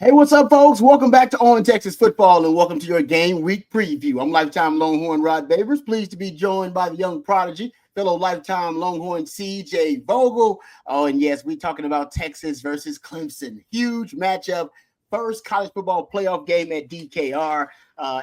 Hey, what's up, folks? Welcome back to On Texas Football and welcome to your game week preview. I'm lifetime Longhorn Rod Babers, pleased to be joined by the young prodigy, fellow lifetime Longhorn CJ Vogel. Oh, and yes, we're talking about Texas versus Clemson. Huge matchup. First college football playoff game at DKR.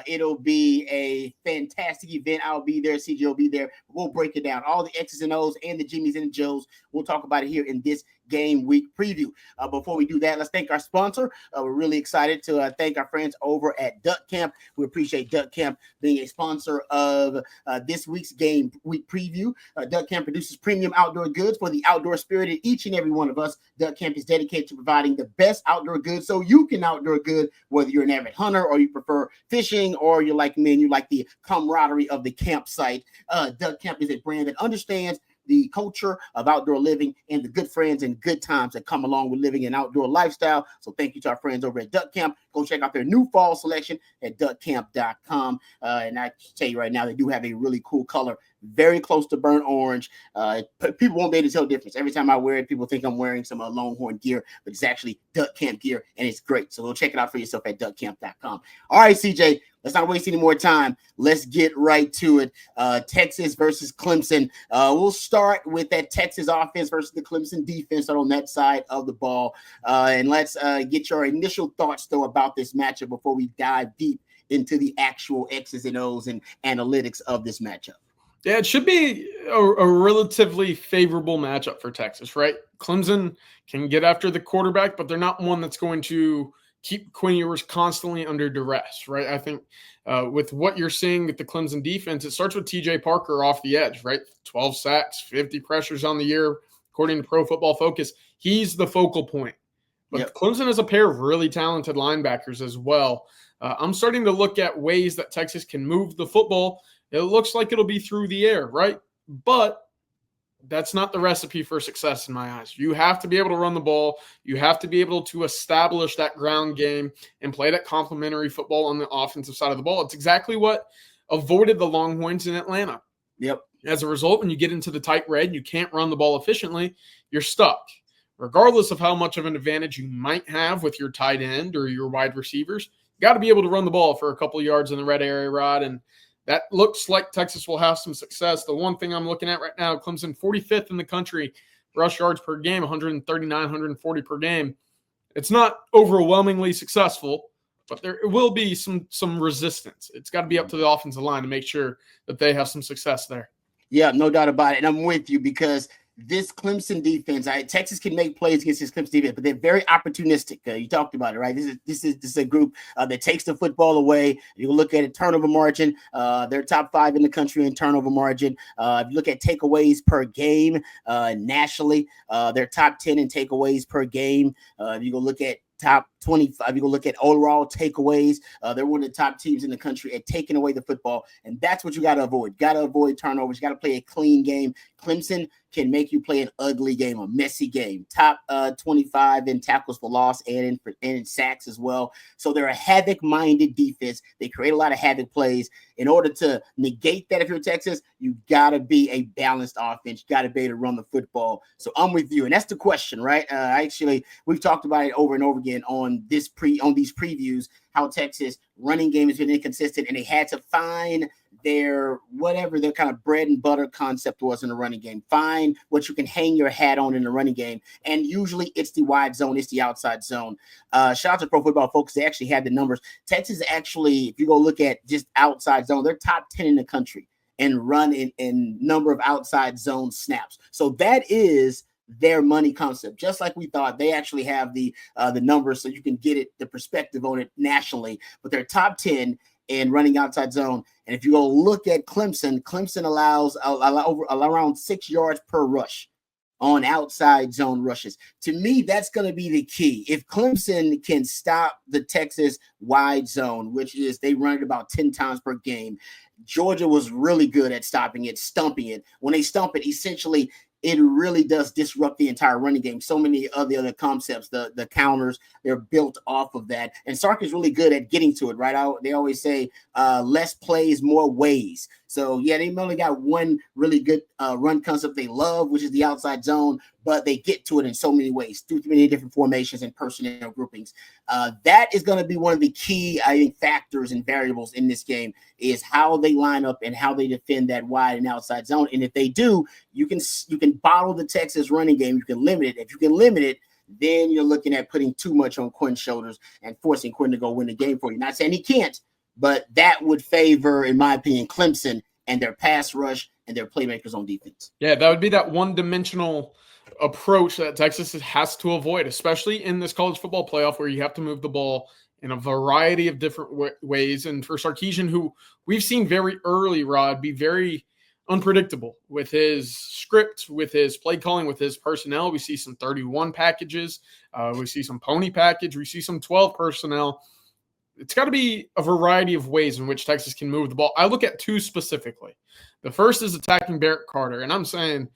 It'll be a fantastic event. I'll be there. CJ will be there. We'll break it down. All the X's and O's and the Jimmies and the Joes. We'll talk about it here in this game week preview. Before we do that, let's thank our sponsor. We're really excited to thank our friends over at Duck Camp. We appreciate Duck Camp being a sponsor of this week's game week preview. Duck Camp produces premium outdoor goods for the outdoor spirit in each and every one of us. Duck Camp is dedicated to providing the best outdoor goods so you can outdoor good, whether you're an avid hunter or you prefer fishing or you're like me and you like the camaraderie of the campsite. Duck Camp is a brand that understands the culture of outdoor living and the good friends and good times that come along with living an outdoor lifestyle. So thank you to our friends over at Duck Camp. Go check out their new fall selection at duckcamp.com. And I tell you right now, they do have a really cool color, very close to burnt orange. People won't be able to tell the difference. Every time I wear it, people think I'm wearing some Longhorn gear, but it's actually Duck Camp gear, and it's great. So go check it out for yourself at duckcamp.com. All right, CJ, let's not waste any more time. Let's get right to it. Texas versus Clemson. We'll start with that Texas offense versus the Clemson defense on that side of the ball. And let's get your initial thoughts, though, about this matchup before we dive deep into the actual X's and O's and analytics of this matchup. Yeah, it should be a relatively favorable matchup for Texas, right? Clemson can get after the quarterback, but they're not one that's going to keep Quinn Ewers constantly under duress, right? I think with what you're seeing with the Clemson defense, it starts with TJ Parker off the edge, right? 12 sacks, 50 pressures on the year, according to Pro Football Focus. He's the focal point. But Clemson has a pair of really talented linebackers as well. I'm starting to look at ways that Texas can move the football. It looks like it'll be through the air, right? But that's not the recipe for success in my eyes. You have to be able to run the ball. You have to be able to establish that ground game and play that complementary football on the offensive side of the ball. It's exactly what avoided the Longhorns in Atlanta. Yep. As a result, when you get into the tight red and you can't run the ball efficiently, you're stuck. Regardless of how much of an advantage you might have with your tight end or your wide receivers, you got to be able to run the ball for a couple of yards in the red area, Rod, and that looks like Texas will have some success. The one thing I'm looking at right now, Clemson 45th in the country, rush yards per game, 139, 140 per game. It's not overwhelmingly successful, but there will be some resistance. It's got to be up to the offensive line to make sure that they have some success there. Yeah, no doubt about it. And I'm with you because this Clemson defense, Texas can make plays against this Clemson defense, but they're very opportunistic. You talked about it, right? This is a group that takes the football away. You look at it, turnover margin. They're top 5 in the country in turnover margin. If you look at takeaways per game nationally, they're top 10 in takeaways per game. If you go look at top 25, you go look at overall takeaways. They're one of the top teams in the country at taking away the football, and that's what you got to avoid. Got to avoid turnovers. You got to play a clean game. Clemson can make you play an ugly game, a messy game. Top 25 in tackles for loss and in sacks as well. So they're a havoc-minded defense. They create a lot of havoc plays. In order to negate that, if you're Texas, you got to be a balanced offense. You got to be able to run the football. So I'm with you, and that's the question, right? Actually, we've talked about it over and over again on these previews, how Texas running game has been inconsistent, and they had to find their kind of bread and butter concept was in the running game. Find what you can hang your hat on in the running game, and usually it's the wide zone, it's the outside zone. Shout out to Pro Football Focus. They actually had the numbers. Texas actually, if you go look at just outside zone, they're top 10 in the country and run in number of outside zone snaps. So that is their money concept. Just like we thought, they actually have the numbers so you can get the perspective on it nationally. But they're top 10 in running outside zone. And if you go look at Clemson allows around 6 yards per rush on outside zone rushes. To me, that's going to be the key. If Clemson can stop the Texas wide zone, which is they run it about 10 times per game, Georgia was really good at stopping it, stumping it. When they stump it, essentially, it really does disrupt the entire running game. So many of the other concepts, the counters, they're built off of that. And Sark is really good at getting to it, right? They always say less plays, more ways. So, yeah, they only got one really good run concept they love, which is the outside zone, but they get to it in so many ways, through many different formations and personnel groupings. That is going to be one of the key, I think, factors and variables in this game is how they line up and how they defend that wide and outside zone. And if they do, you can bottle the Texas running game. You can limit it. If you can limit it, then you're looking at putting too much on Quinn's shoulders and forcing Quinn to go win the game for you. Not saying he can't, but that would favor, in my opinion, Clemson and their pass rush and their playmakers on defense. Yeah, that would be that one-dimensional approach that Texas has to avoid, especially in this college football playoff where you have to move the ball in a variety of different ways. And for Sarkisian, who we've seen very early, Rod, be very unpredictable with his script, with his play calling, with his personnel. We see some 31 packages. We see some pony package. We see some 12 personnel. It's got to be a variety of ways in which Texas can move the ball. I look at two specifically. The first is attacking Barrett Carter, and I'm saying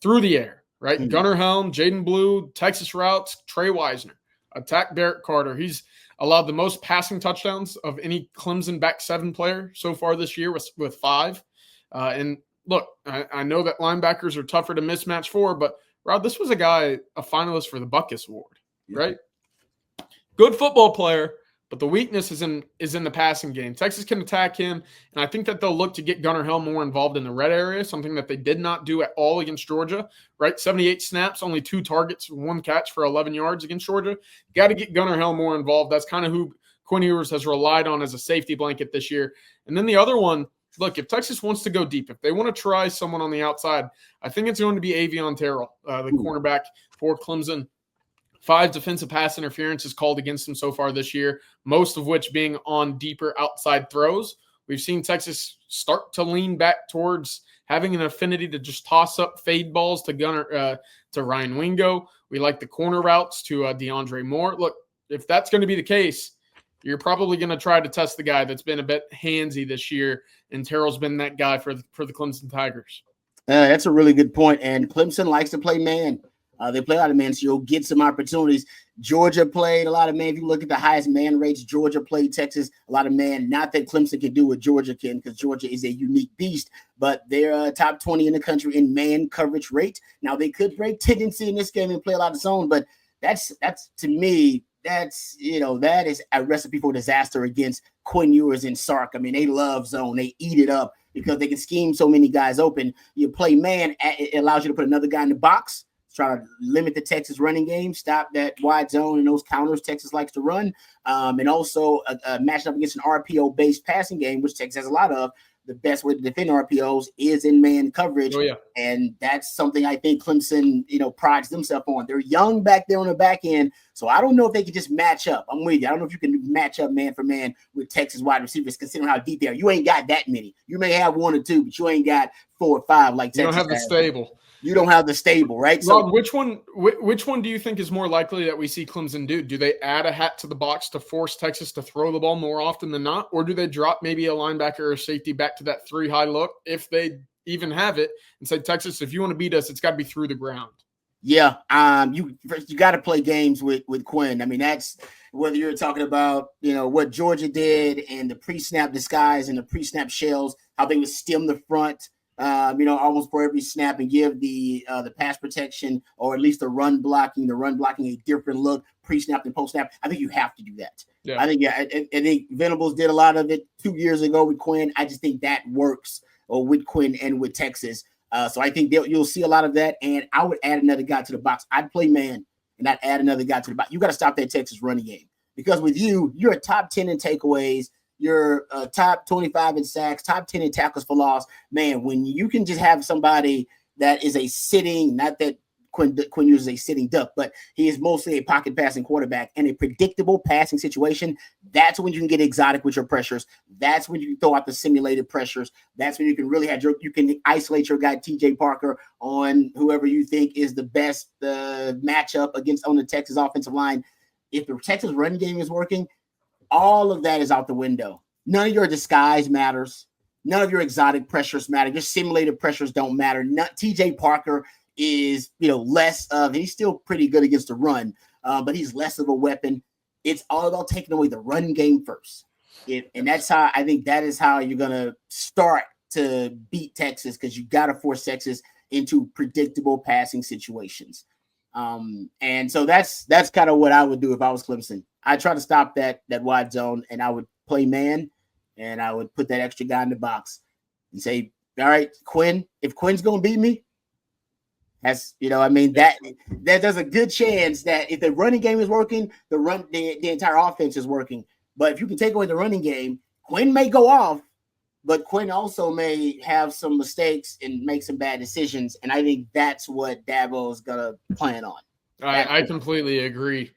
through the air, right? Mm-hmm. Gunnar Helm, Jaden Blue, Texas routes, Trey Wisner. Attack Barrett Carter. He's allowed the most passing touchdowns of any Clemson back seven player so far this year with 5. And look, I know that linebackers are tougher to mismatch for, but Rod, this was a finalist for the Buckus Award, right? Good football player, but the weakness is in the passing game. Texas can attack him, and I think that they'll look to get Gunnar Helm more involved in the red area, something that they did not do at all against Georgia, right? 78 snaps, only 2 targets, 1 catch for 11 yards against Georgia. Got to get Gunnar Helm more involved. That's kind of who Quinn Ewers has relied on as a safety blanket this year. And then the other one, look, if Texas wants to go deep, if they want to try someone on the outside, I think it's going to be Avion Terrell, the cornerback for Clemson. 5 defensive pass interferences called against him so far this year, most of which being on deeper outside throws. We've seen Texas start to lean back towards having an affinity to just toss up fade balls to Ryan Wingo. We like the corner routes to DeAndre Moore. Look, if that's going to be the case, you're probably going to try to test the guy that's been a bit handsy this year, and Terrell's been that guy for the Clemson Tigers. That's a really good point, and Clemson likes to play man. They play a lot of man, so you'll get some opportunities. Georgia played a lot of man. If you look at the highest man rates, Georgia played Texas, a lot of man. Not that Clemson can do what Georgia can, because Georgia is a unique beast, but they're top 20 in the country in man coverage rate. Now, they could break tendency in this game and play a lot of zone, but that's to me, that is a recipe for disaster against Quinn Ewers and Sark. I mean, they love zone. They eat it up because they can scheme so many guys open. You play man, it allows you to put another guy in the box, try to limit the Texas running game, stop that wide zone and those counters Texas likes to run, and also matching up against an RPO-based passing game, which Texas has a lot of. The best way to defend RPOs is in man coverage, and that's something I think Clemson, prides themselves on. They're young back there on the back end, so I don't know if they can just match up. I'm with you. I don't know if you can match up man for man with Texas wide receivers, considering how deep they are. You ain't got that many. You may have 1 or 2, but you ain't got 4 or 5 like Texas. You don't have the stable. You don't have the stable, right? Rob, which one do you think is more likely that we see Clemson do? Do they add a hat to the box to force Texas to throw the ball more often than not? Or do they drop maybe a linebacker or a safety back to that 3 high look, if they even have it, and say, Texas, if you want to beat us, it's got to be through the ground? Yeah, you got to play games with Quinn. I mean, that's whether you're talking about, what Georgia did and the pre-snap disguise and the pre-snap shells, how they would stem the front, almost for every snap and give the pass protection or at least the run blocking a different look pre-snap and post-snap. I think you have to do that. Yeah. I think Venables did a lot of it 2 years ago with Quinn. I just think that works with Quinn and with Texas. So I think you'll see a lot of that. And I would add another guy to the box. I'd play man and I'd add another guy to the box. You got to stop that Texas running game, because with you're a top 10 in takeaways. You're top 25 in sacks, top 10 in tackles for loss. Man, when you can just have somebody that is a sitting, not that Quinn Ewers is a sitting duck, but he is mostly a pocket passing quarterback in a predictable passing situation, that's when you can get exotic with your pressures. That's when you can throw out the simulated pressures. That's when you can really you can isolate your guy TJ Parker on whoever you think is the best matchup on the Texas offensive line. If the Texas running game is working, all of that is out the window. None of your disguise matters. None of your exotic pressures matter. Your simulated pressures don't matter. TJ Parker is, less of, and he's still pretty good against the run, but he's less of a weapon. It's all about taking away the run game first. And that's how I think that is how you're going to start to beat Texas because you got to force Texas into predictable passing situations. And so that's kind of what I would do if I was Clemson. I try to stop that wide zone, and I would play man, and I would put that extra guy in the box and say, all right, Quinn, if Quinn's going to beat me, that's, that there's a good chance that if the running game is working, the entire offense is working. But if you can take away the running game, Quinn may go off, but Quinn also may have some mistakes and make some bad decisions. And I think that's what Dabo is going to plan on. I completely agree,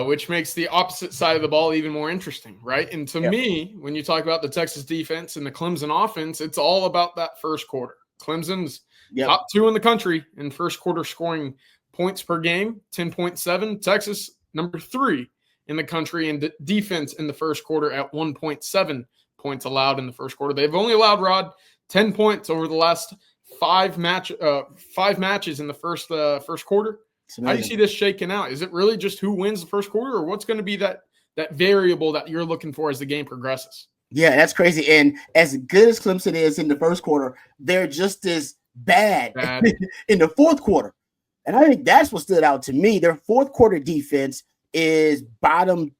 which makes the opposite side of the ball even more interesting, right? And to me, when you talk about the Texas defense and the Clemson offense, it's all about that first quarter. Clemson's top 2 in the country in first quarter scoring points per game, 10.7. Texas, number 3 in the country in defense in the first quarter at 1.7 points allowed in the first quarter. They've only allowed, Rod, 10 points over the last 5 matches in the first quarter. How do you see this shaking out? Is it really just who wins the first quarter, or what's going to be that variable that you're looking for as the game progresses? Yeah, that's crazy. And as good as Clemson is in the first quarter, they're just as bad. In the fourth quarter. And I think that's what stood out to me. Their fourth quarter defense is bottom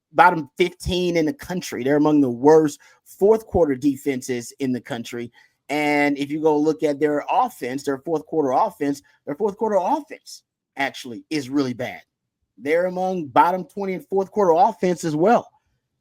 15 in the country. They're among the worst fourth quarter defenses in the country. And if you go look at their offense, their fourth quarter offense actually is really bad. They're among bottom 20 in fourth quarter offense as well.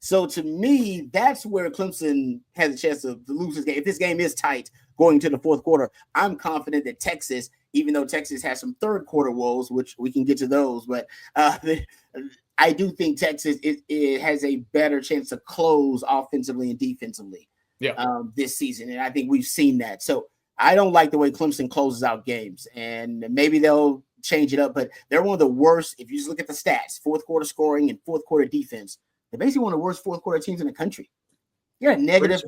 So to me, that's where Clemson has a chance to lose this game. If this game is tight going to the fourth quarter, I'm confident that Texas, even though Texas has some third quarter woes, which we can get to those, but I do think Texas it has a better chance to close offensively and defensively this season. And I think we've seen that. So I don't like the way Clemson closes out games, and maybe they'll change it up, but they're one of the worst. If you just look at the stats, fourth quarter scoring and fourth quarter defense, they're basically one of the worst fourth quarter teams in the country. They're a negative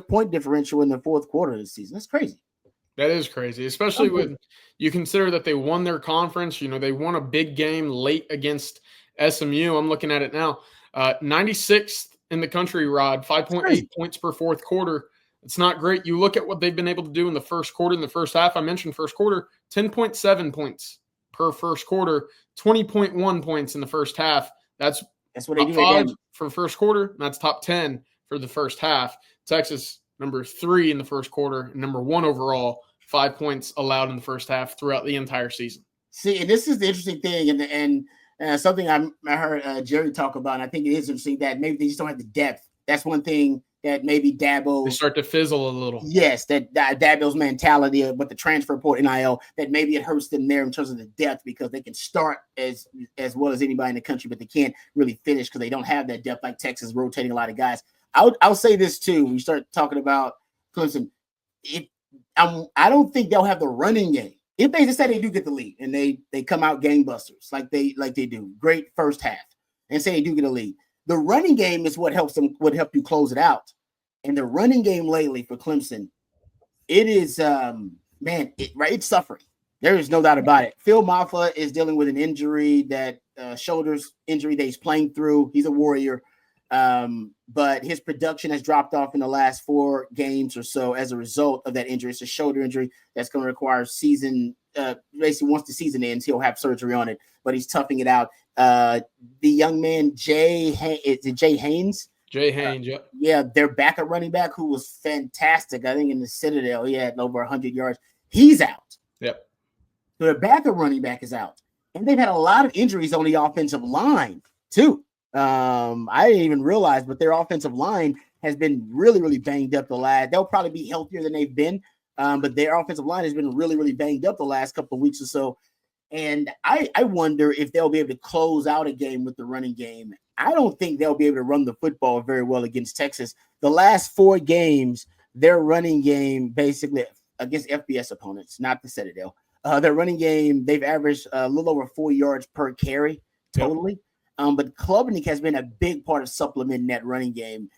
point differential in the fourth quarter of the season. That's crazy. That is crazy, especially when you consider that they won their conference. They won a big game late against SMU. I'm looking at it now. 96th in the country, Rod, 5.8 points per fourth quarter. It's not great. You look at what they've been able to do in the first quarter, in the first half. I mentioned first quarter, 10.7 points per first quarter, 20.1 points in the first half. That's what they do. 5 for first quarter. That's top 10 for the first half. Texas, number 3 in the first quarter, and number 1 overall, 5 points allowed in the first half throughout the entire season. See, and this is the interesting thing, and something I heard Jerry talk about, and I think it is interesting that maybe they just don't have the depth. That's one thing that maybe Dabo – they start to fizzle a little. Yes, that Dabo's mentality with the transfer portal NIL, that maybe it hurts them there in terms of the depth because they can start as well as anybody in the country, but they can't really finish because they don't have that depth like Texas, rotating a lot of guys. I'll say this too. When you start talking about Clemson, I don't think they'll have the running game. If they just say they do get the lead and they come out gangbusters like they do, great first half, and say they do get a lead, the running game is what help you close it out. And the running game lately for Clemson, it is it's suffering. There is no doubt about it. Phil Maffa is dealing with an injury, shoulders injury that he's playing through. He's a warrior. But his production has dropped off in the last 4 games or so as a result of that injury. It's a shoulder injury that's going to require basically once the season ends, he'll have surgery on it, but he's toughing it out. The young man, Jay Haynes? Jay Haynes, yeah, their backup running back who was fantastic. I think in the Citadel, he had over 100 yards. He's out. Yep. So their backup running back is out. And they've had a lot of injuries on the offensive line, too. I didn't even realize, but their offensive line has been really, really banged up they'll probably be healthier than they've been. But their offensive line has been really, really banged up the last couple of weeks or so. And I wonder if they'll be able to close out a game with the running game. I don't think they'll be able to run the football very well against Texas. The last 4 games, their running game basically against FBS opponents, not the Citadel. Their running game, they've averaged a little over 4 yards per carry totally. But Klubnik has been a big part of supplementing that running game.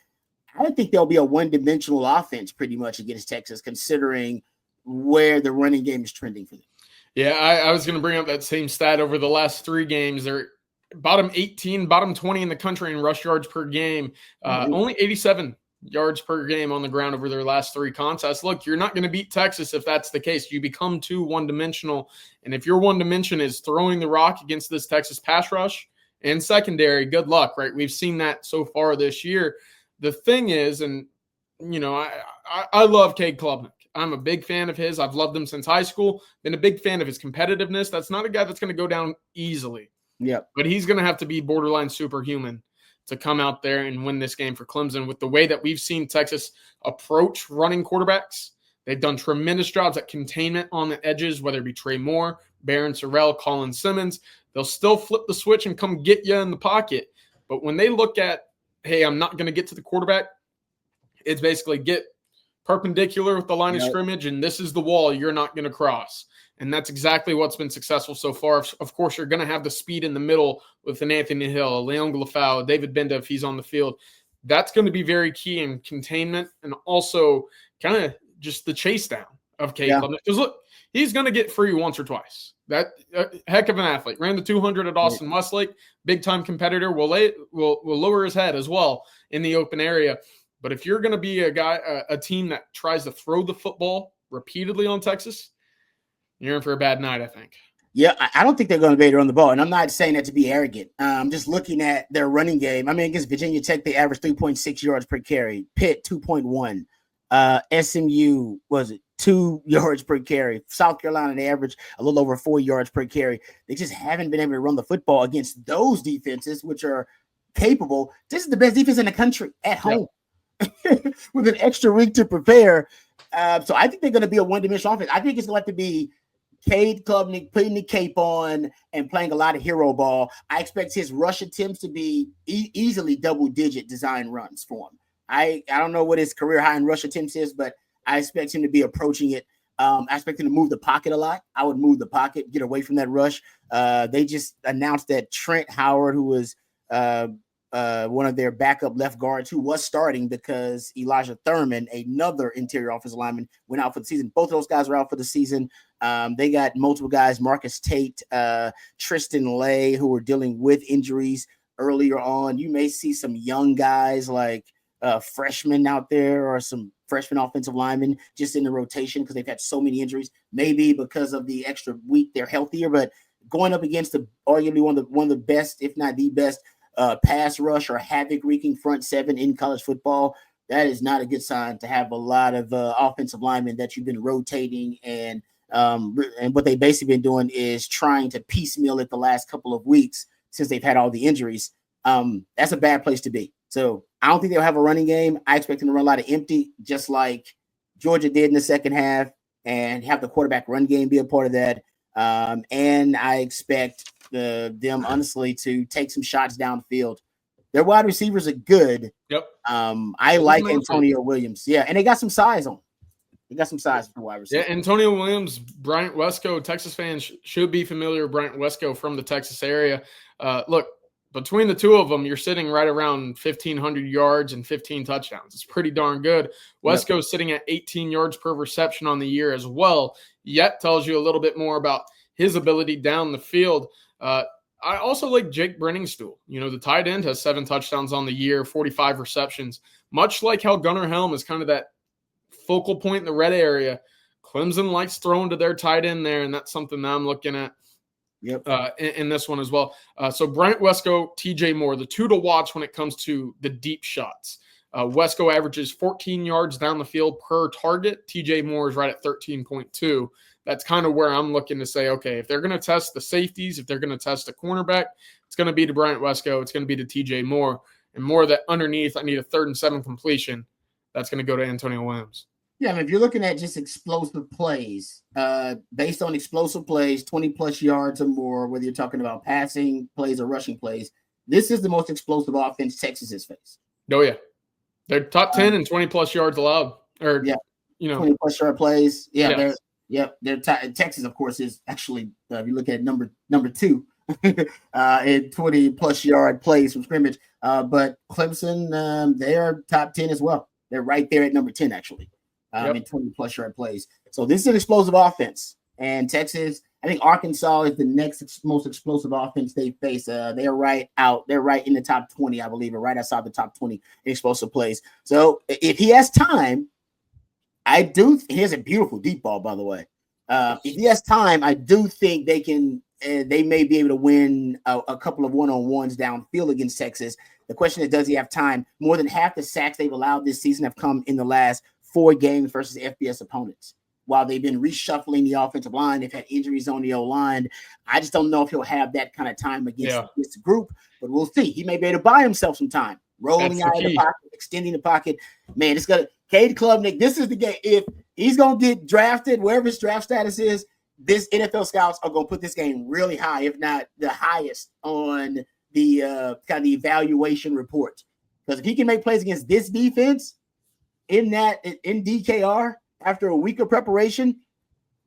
I think there'll be a one-dimensional offense pretty much against Texas, considering where the running game is trending for them. Yeah, I was going to bring up that same stat. Over the last 3 games, they're bottom 18, bottom 20 in the country in rush yards per game. Only 87 yards per game on the ground over their last 3 contests. Look, you're not going to beat Texas if that's the case. You become too one-dimensional. And if your one dimension is throwing the rock against this Texas pass rush and secondary, good luck, right? We've seen that so far this year. The thing is, and, I love Cade Klubnik. I'm a big fan of his. I've loved him since high school. Been a big fan of his competitiveness. That's not a guy that's going to go down easily. Yeah. But he's going to have to be borderline superhuman to come out there and win this game for Clemson. With the way that we've seen Texas approach running quarterbacks, they've done tremendous jobs at containment on the edges, whether it be Trey Moore, Barron Sorrell, Colin Simmons. They'll still flip the switch and come get you in the pocket. But when they look at, hey, I'm not going to get to the quarterback, it's basically get perpendicular with the line of scrimmage, and this is the wall you're not going to cross. And that's exactly what's been successful so far. Of course, you're going to have the speed in the middle with an Anthony Hill, Leon Glafau, David Benda if he's on the field. That's going to be very key in containment and also kind of just the chase down of Cade Klubnik. Because look, he's going to get free once or twice. That heck of an athlete. Ran the 200 at Austin Westlake. Big-time competitor. Will lower his head as well in the open area. But if you're going to be a team that tries to throw the football repeatedly on Texas, you're in for a bad night, I think. Yeah, I don't think they're going to be able to run the ball. And I'm not saying that to be arrogant. I'm just looking at their running game. I mean, against Virginia Tech, they averaged 3.6 yards per carry. Pitt, 2.1. SMU, was it 2 yards per carry? South Carolina, they averaged a little over 4 yards per carry. They just haven't been able to run the football against those defenses, which are capable. This is the best defense in the country at home. With an extra week to prepare. So I think they're going to be a one-dimensional offense. I think it's going to have to be Cade Klubnik putting the cape on and playing a lot of hero ball. I expect his rush attempts to be easily double-digit design runs for him. I don't know what his career high in rush attempts is, but I expect him to be approaching it. I expect him to move the pocket a lot. I would move the pocket, get away from that rush. They just announced that Trent Howard, who was one of their backup left guards, who was starting because Elijah Thurman, another interior offensive lineman, went out for the season. Both of those guys were out for the season. They got multiple guys, Marcus Tate, Tristan Lay, who were dealing with injuries earlier on. You may see some young guys like freshmen out there or some freshman offensive linemen just in the rotation because they've had so many injuries. Maybe because of the extra week, they're healthier, but going up against arguably one of the best, if not the best, pass rush or havoc-wreaking front seven in college football, that is not a good sign to have a lot of offensive linemen that you've been rotating and what they've basically been doing is trying to piecemeal it the last couple of weeks since they've had all the injuries. That's a bad place to be. So I don't think they'll have a running game. I expect them to run a lot of empty, just like Georgia did in the second half, and have the quarterback run game be a part of that. And I expect them honestly to take some shots downfield. Their wide receivers are good. Yep. I like Antonio Williams. Yeah, and they got some size on them. They got some size for wide receiver. Yeah, Antonio Williams, Bryant Wesco, Texas fans should be familiar with Bryant Wesco from the Texas area. Look, between the two of them, you're sitting right around 1,500 yards and 15 touchdowns. It's pretty darn good. Wesco's sitting at 18 yards per reception on the year as well. Yet tells you a little bit more about his ability down the field. I also like Jake Brenningstool. You know, the tight end has 7 touchdowns on the year, 45 receptions. Much like how Gunnar Helm is kind of that focal point in the red area, Clemson likes throwing to their tight end there, and that's something that I'm looking at in this one as well. So Bryant Wesco, TJ Moore, the two to watch when it comes to the deep shots. Wesco averages 14 yards down the field per target. TJ Moore is right at 13.2. That's kind of where I'm looking to say, okay, if they're going to test the safeties, if they're going to test a cornerback, it's going to be to Bryant Wesco. It's going to be to TJ Moore. And more that underneath, I need a 3rd and 7 completion. That's going to go to Antonio Williams. Yeah, I mean, if you're looking at just explosive plays, based on explosive plays, 20-plus yards or more, whether you're talking about passing plays or rushing plays, this is the most explosive offense Texas has faced. Oh, yeah. They're top 10 and 20-plus yards allowed. Or, 20-plus yard plays. Yeah, Texas, of course, is actually, if you look at number 2 in 20-plus yard plays from scrimmage. But Clemson, they are top 10 as well. They're right there at number 10, actually, in 20-plus yard plays. So this is an explosive offense. And Texas, I think Arkansas is the next most explosive offense they face. They're right in the top 20, I believe, or right outside the top 20 in explosive plays. So if he has time, he has a beautiful deep ball, by the way. If he has time, I do think they may be able to win a couple of one-on-ones downfield against Texas. The question is, does he have time? More than half the sacks they've allowed this season have come in the last 4 games versus FBS opponents. While they've been reshuffling the offensive line, they've had injuries on the O-line. I just don't know if he'll have that kind of time against this group, but we'll see. He may be able to buy himself some time, rolling out of the pocket, extending the pocket. Man, it's gonna Cade Klubnik. This is the game. If he's gonna get drafted, wherever his draft status is, this NFL scouts are gonna put this game really high, if not the highest, on the kind of the evaluation report. Because if he can make plays against this defense in DKR after a week of preparation,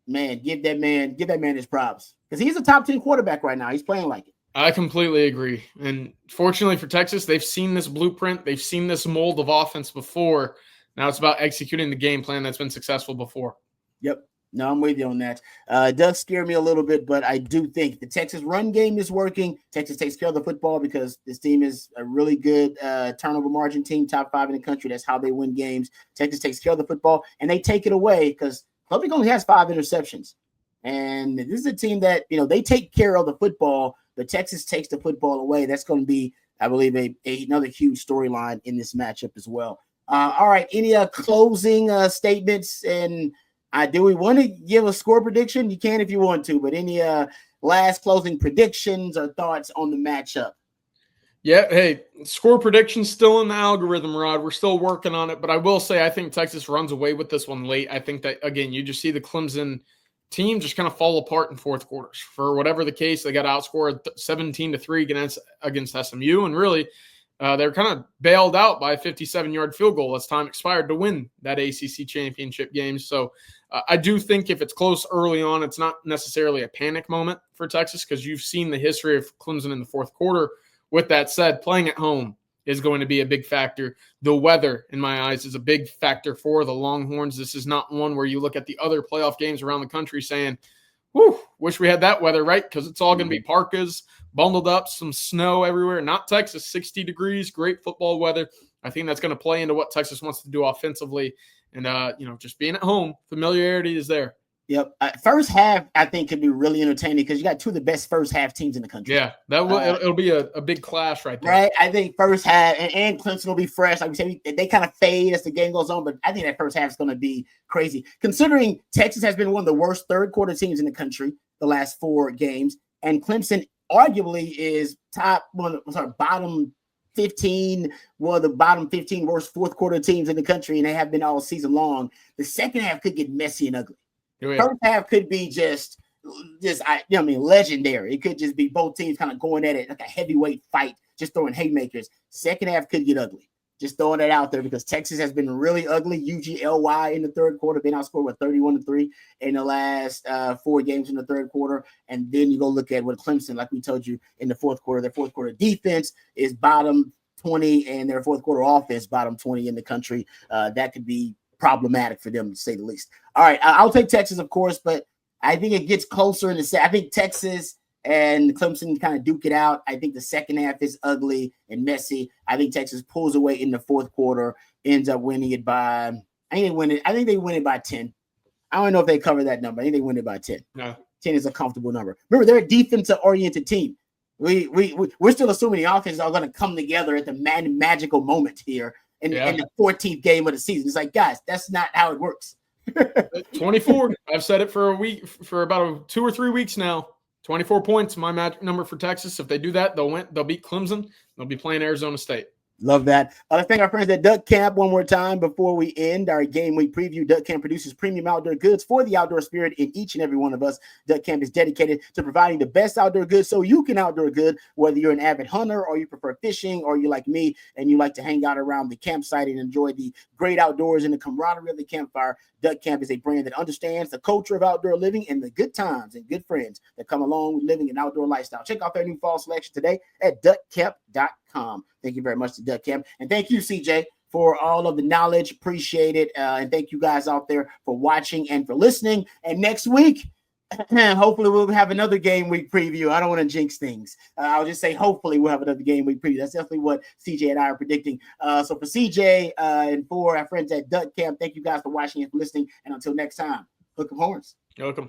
man, give that man his props. Because he's a top 10 quarterback right now. He's playing like it. I completely agree. And fortunately for Texas, they've seen this blueprint. They've seen this mold of offense before. Now it's about executing the game plan that's been successful before. Yep. No, I'm with you on that. It does scare me a little bit, but I do think the Texas run game is working. Texas takes care of the football because this team is a really good turnover margin team, top 5 in the country. That's how they win games. Texas takes care of the football, and they take it away because Klubnik only has 5 interceptions. And this is a team that, they take care of the football, but Texas takes the football away. That's going to be, I believe, another huge storyline in this matchup as well. All right, any closing statements? And do we want to give a score prediction? You can if you want to, but any last closing predictions or thoughts on the matchup? Yeah, hey, score prediction's still in the algorithm, Rod. We're still working on it, but I will say I think Texas runs away with this one late. I think that, again, you just see the Clemson team just kind of fall apart in fourth quarters. For whatever the case, they got outscored 17-3 against SMU, and really they're kind of bailed out by a 57-yard field goal as time expired to win that ACC championship game. So I do think if it's close early on, it's not necessarily a panic moment for Texas because you've seen the history of Clemson in the fourth quarter. With that said, playing at home is going to be a big factor. The weather, in my eyes, is a big factor for the Longhorns. This is not one where you look at the other playoff games around the country saying, whew, wish we had that weather, right? Because it's all going to be parkas, bundled up, some snow everywhere. Not Texas, 60 degrees, great football weather. I think that's going to play into what Texas wants to do offensively. And, just being at home, familiarity is there. Yep. First half, I think, could be really entertaining because you got 2 of the best first half teams in the country. Yeah, it'll be a big clash right there. Right. I think first half, and Clemson will be fresh. Like we said, they kind of fade as the game goes on, but I think that first half is going to be crazy. Considering Texas has been one of the worst third quarter teams in the country the last 4 games, and Clemson arguably is bottom 15, one of the bottom 15 worst fourth quarter teams in the country, and they have been all season long. The second half could get messy and ugly. First half could be just legendary. It could just be both teams kind of going at it like a heavyweight fight, just throwing haymakers. Second half could get ugly. Just throwing that out there because Texas has been really ugly. UGLY in the third quarter, been outscored with 31-3 in the last 4 games in the third quarter. And then you go look at what Clemson, like we told you, in the fourth quarter. Their fourth quarter defense is bottom 20, and their fourth quarter offense bottom 20 in the country. That could be problematic for them, to say the least. All right, I'll take Texas, of course, but I think it gets closer in the set. I think Texas and Clemson kind of duke it out. I think the second half is ugly and messy. I think Texas pulls away in the fourth quarter, ends up winning it by – I think they win it by 10. I don't know if they cover that number. I think they win it by 10. No. 10 is a comfortable number. Remember, they're a defensive-oriented team. We're still assuming the offenses are going to come together at the magical moment here in the 14th game of the season. It's like, guys, that's not how it works. 24. I've said it for about 2 or 3 weeks now. 24 points, my magic number for Texas. If they do that, they'll win. They'll beat Clemson. They'll be playing Arizona State. Love that. Let's thank our friends at Duck Camp one more time before we end our game week preview. Duck Camp produces premium outdoor goods for the outdoor spirit in each and every one of us. Duck Camp is dedicated to providing the best outdoor goods so you can outdoor good, whether you're an avid hunter or you prefer fishing or you like me and you like to hang out around the campsite and enjoy the great outdoors and the camaraderie of the campfire. Duck Camp is a brand that understands the culture of outdoor living and the good times and good friends that come along with living an outdoor lifestyle. Check out their new fall selection today at duckcamp.com. Thank you very much to Duck Camp. And thank you, CJ, for all of the knowledge. Appreciate it. And thank you guys out there for watching and for listening. And next week, Hopefully we'll have another game week preview. I don't want to jinx things. I'll just say hopefully we'll have another game week preview. That's definitely what CJ and I are predicting. So for CJ and for our friends at Duck Camp, thank you guys for watching and for listening. And until next time, hook 'em horns. You're welcome.